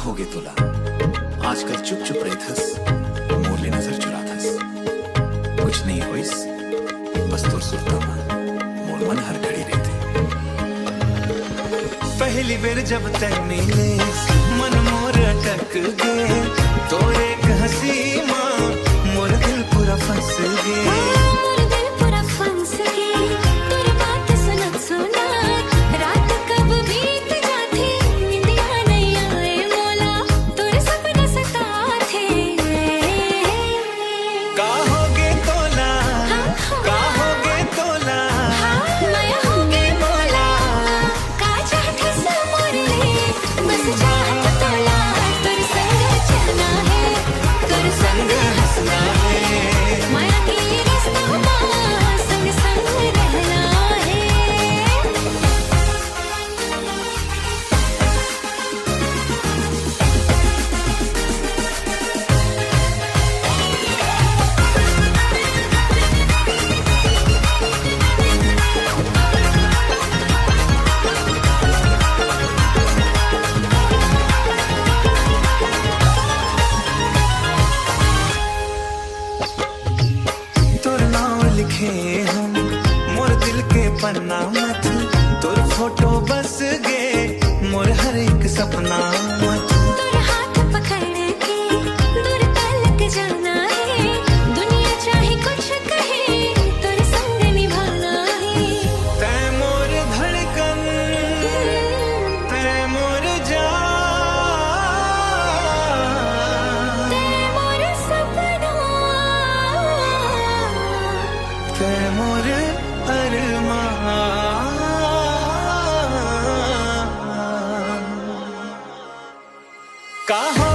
होगे तोला आजकल चुप चुप रहथस मोरले नजर चुराथस कुछ नहीं होइस बस तोर सुरता मोर मन हर घड़ी रहते। पहली बेर जब तक मिले मन मोर अटक गे तोरे एक हंसी माँ मोर दिल पूरा फंस गे। लिखे हम मोर दिल के पन्ना मत तोर फोटो बस गे मोर हर एक सपना मत तोर हाथ पकड़ के दूर तलक जाना है दुनिया चाहे कुछ कहे तोर संग निभाना है। तै मोर धड़कन तै मोर जान तै मोर सपना तै मोर अरमान कहाँ